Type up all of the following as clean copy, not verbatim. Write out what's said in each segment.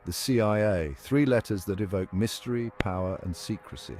The CIA, three letters that evoke mystery, power, and secrecy.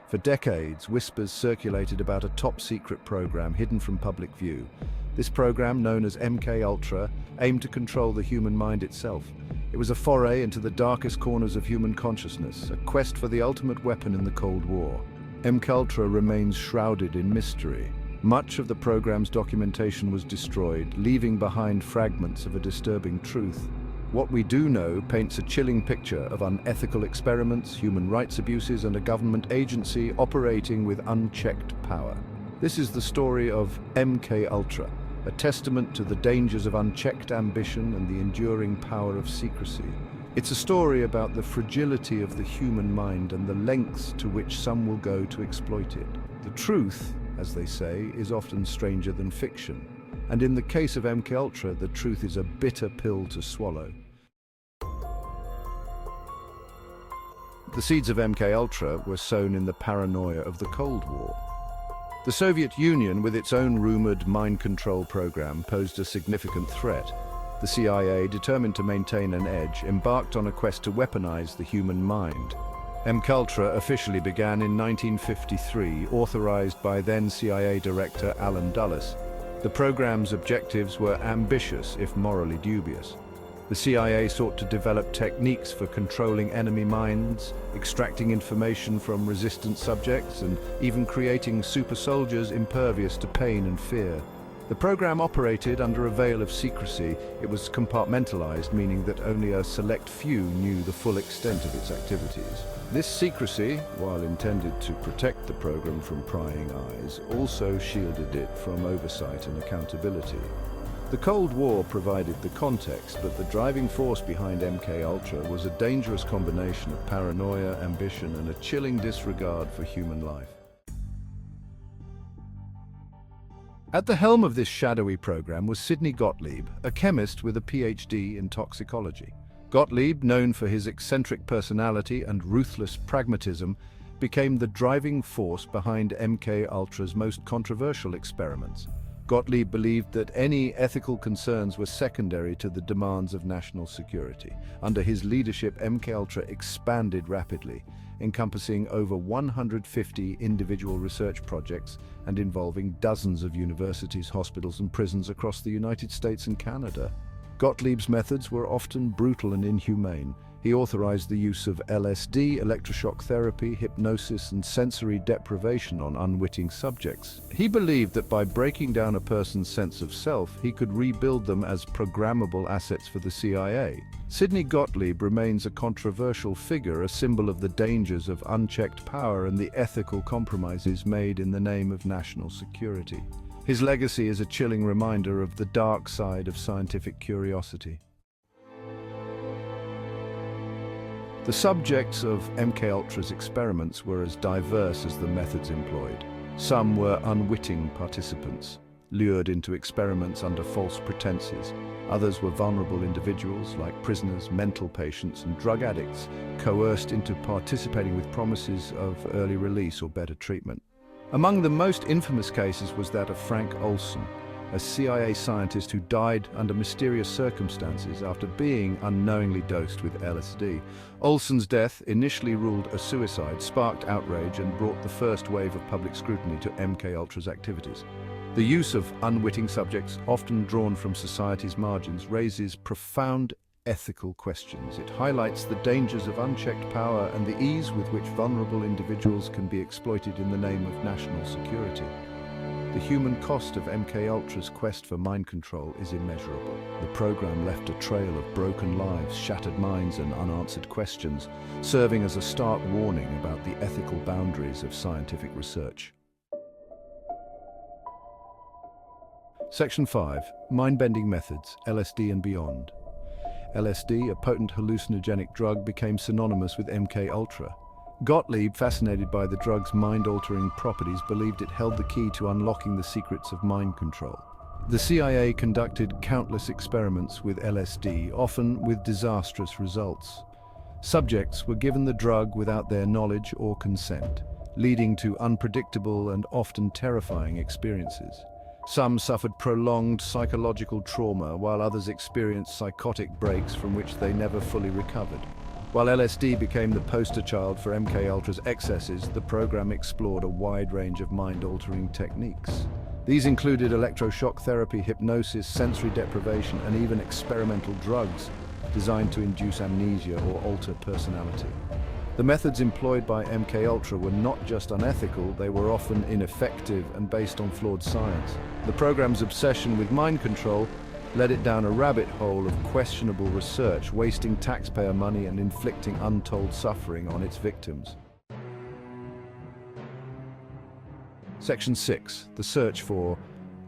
For decades, whispers circulated about a top-secret program hidden from public view. This program, known as MKUltra, aimed to control the human mind itself. It was a foray into the darkest corners of human consciousness, a quest for the ultimate weapon in the Cold War. MKUltra remains shrouded in mystery. Much of the program's documentation was destroyed, leaving behind fragments of a disturbing truth. What we do know paints a chilling picture of unethical experiments, human rights abuses, and a government agency operating with unchecked power. This is the story of MKUltra, a testament to the dangers of unchecked ambition and the enduring power of secrecy. It's a story about the fragility of the human mind and the lengths to which some will go to exploit it. The truth, as they say, is often stranger than fiction. And in the case of MKUltra, the truth is a bitter pill to swallow. The seeds of MKUltra were sown in the paranoia of the Cold War. The Soviet Union, with its own rumored mind control program, posed a significant threat. The CIA, determined to maintain an edge, embarked on a quest to weaponize the human mind. MKUltra officially began in 1953, authorized by then CIA Director Allen Dulles. The program's objectives were ambitious, if morally dubious. The CIA sought to develop techniques for controlling enemy minds, extracting information from resistant subjects, and even creating super soldiers impervious to pain and fear. The program operated under a veil of secrecy. It was compartmentalized, meaning that only a select few knew the full extent of its activities. This secrecy, while intended to protect the program from prying eyes, also shielded it from oversight and accountability. The Cold War provided the context, but the driving force behind MKUltra was a dangerous combination of paranoia, ambition, and a chilling disregard for human life. At the helm of this shadowy program was Sidney Gottlieb, a chemist with a PhD in toxicology. Gottlieb, known for his eccentric personality and ruthless pragmatism, became the driving force behind MKUltra's most controversial experiments. Gottlieb believed that any ethical concerns were secondary to the demands of national security. Under his leadership, MKUltra expanded rapidly, encompassing over 150 individual research projects and involving dozens of universities, hospitals, and prisons across the United States and Canada. Gottlieb's methods were often brutal and inhumane. He authorized the use of LSD, electroshock therapy, hypnosis, and sensory deprivation on unwitting subjects. He believed that by breaking down a person's sense of self, he could rebuild them as programmable assets for the CIA. Sidney Gottlieb remains a controversial figure, a symbol of the dangers of unchecked power and the ethical compromises made in the name of national security. His legacy is a chilling reminder of the dark side of scientific curiosity. The subjects of MKUltra's experiments were as diverse as the methods employed. Some were unwitting participants, lured into experiments under false pretenses. Others were vulnerable individuals, like prisoners, mental patients, and drug addicts, coerced into participating with promises of early release or better treatment. Among the most infamous cases was that of Frank Olson, a CIA scientist who died under mysterious circumstances after being unknowingly dosed with LSD. Olson's death, initially ruled a suicide, sparked outrage and brought the first wave of public scrutiny to MKUltra's activities. The use of unwitting subjects, often drawn from society's margins, raises profound ethical questions. It highlights the dangers of unchecked power and the ease with which vulnerable individuals can be exploited in the name of national security. The human cost of MKUltra's quest for mind control is immeasurable. The program left a trail of broken lives, shattered minds, and unanswered questions, serving as a stark warning about the ethical boundaries of scientific research. Section 5. Mind-bending methods, LSD and beyond. LSD, a potent hallucinogenic drug, became synonymous with MKUltra. Gottlieb, fascinated by the drug's mind-altering properties, believed it held the key to unlocking the secrets of mind control. The CIA conducted countless experiments with LSD, often with disastrous results. Subjects were given the drug without their knowledge or consent, leading to unpredictable and often terrifying experiences. Some suffered prolonged psychological trauma, while others experienced psychotic breaks from which they never fully recovered. While LSD became the poster child for MKUltra's excesses, the program explored a wide range of mind-altering techniques. These included electroshock therapy, hypnosis, sensory deprivation, and even experimental drugs designed to induce amnesia or alter personality. The methods employed by MKUltra were not just unethical, they were often ineffective and based on flawed science. The program's obsession with mind control led it down a rabbit hole of questionable research, wasting taxpayer money and inflicting untold suffering on its victims. Section 6. The search for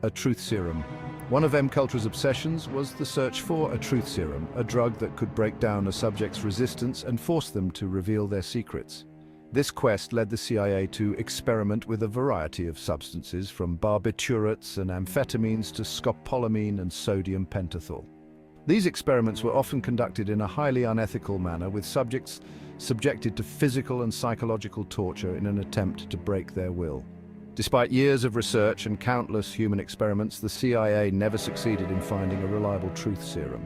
a truth serum. One of MKUltra's obsessions was the search for a truth serum, a drug that could break down a subject's resistance and force them to reveal their secrets. This quest led the CIA to experiment with a variety of substances, from barbiturates and amphetamines to scopolamine and sodium pentothal. These experiments were often conducted in a highly unethical manner, with subjects subjected to physical and psychological torture in an attempt to break their will. Despite years of research and countless human experiments, the CIA never succeeded in finding a reliable truth serum.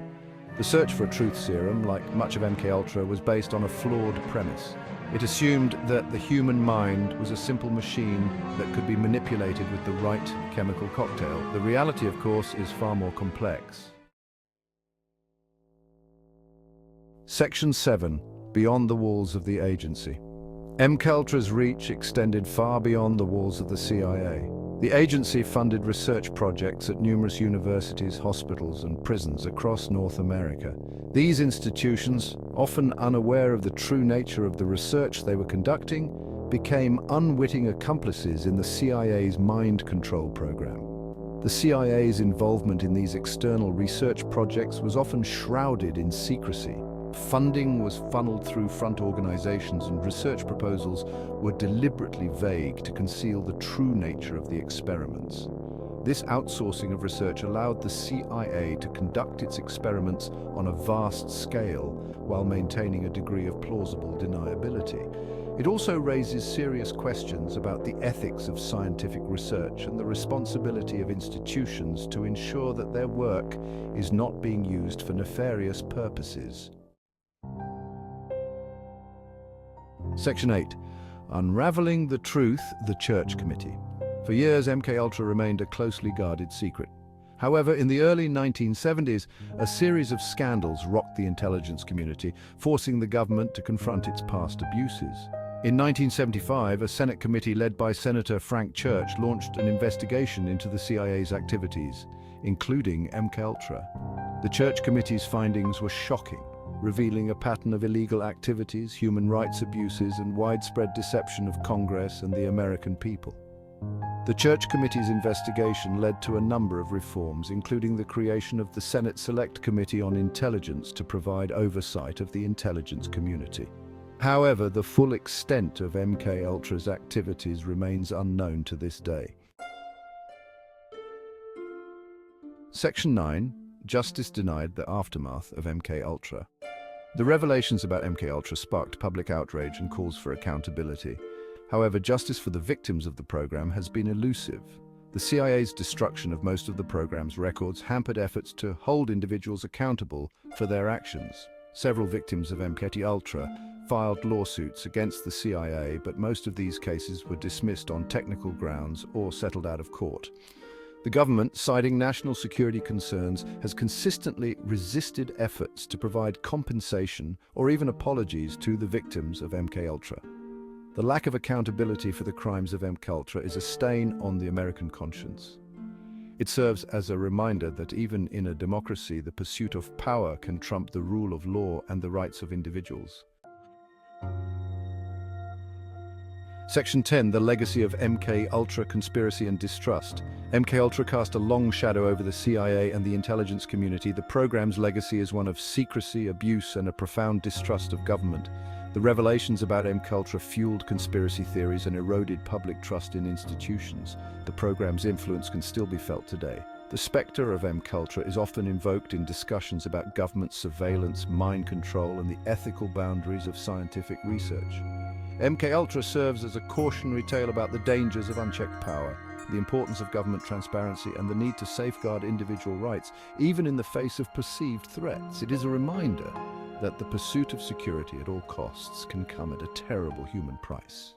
The search for a truth serum, like much of MKUltra, was based on a flawed premise. It assumed that the human mind was a simple machine that could be manipulated with the right chemical cocktail. The reality, of course, is far more complex. Section 7. Beyond the walls of the agency. MKUltra's reach extended far beyond the walls of the CIA. The agency funded research projects at numerous universities, hospitals, and prisons across North America. These institutions, often unaware of the true nature of the research they were conducting, became unwitting accomplices in the CIA's mind control program. The CIA's involvement in these external research projects was often shrouded in secrecy. Funding was funneled through front organizations, and research proposals were deliberately vague to conceal the true nature of the experiments. This outsourcing of research allowed the CIA to conduct its experiments on a vast scale while maintaining a degree of plausible deniability. It also raises serious questions about the ethics of scientific research and the responsibility of institutions to ensure that their work is not being used for nefarious purposes. Section 8. Unraveling the Truth, the Church Committee. For years, MKUltra remained a closely guarded secret. However, in the early 1970s, a series of scandals rocked the intelligence community, forcing the government to confront its past abuses. In 1975, a Senate committee led by Senator Frank Church launched an investigation into the CIA's activities, including MKUltra. The Church Committee's findings were shocking, revealing a pattern of illegal activities, human rights abuses, and widespread deception of Congress and the American people. The Church Committee's investigation led to a number of reforms, including the creation of the Senate Select Committee on Intelligence to provide oversight of the intelligence community. However, the full extent of MKUltra's activities remains unknown to this day. Section 9. Justice denied, the aftermath of MKUltra. The revelations about MKUltra sparked public outrage and calls for accountability. However, justice for the victims of the program has been elusive. The CIA's destruction of most of the program's records hampered efforts to hold individuals accountable for their actions. Several victims of MKUltra filed lawsuits against the CIA, but most of these cases were dismissed on technical grounds or settled out of court. The government, citing national security concerns, has consistently resisted efforts to provide compensation or even apologies to the victims of MKUltra. The lack of accountability for the crimes of MKUltra is a stain on the American conscience. It serves as a reminder that even in a democracy, the pursuit of power can trump the rule of law and the rights of individuals. Section 10. The legacy of MKUltra: conspiracy and distrust. MKUltra cast a long shadow over the CIA and the intelligence community. The program's legacy is one of secrecy, abuse, and a profound distrust of government. The revelations about MKUltra fueled conspiracy theories and eroded public trust in institutions. The program's influence can still be felt today. The specter of MKUltra is often invoked in discussions about government surveillance, mind control, and the ethical boundaries of scientific research. MKUltra serves as a cautionary tale about the dangers of unchecked power. the importance of government transparency, and the need to safeguard individual rights, even in the face of perceived threats. It is a reminder that the pursuit of security at all costs can come at a terrible human price.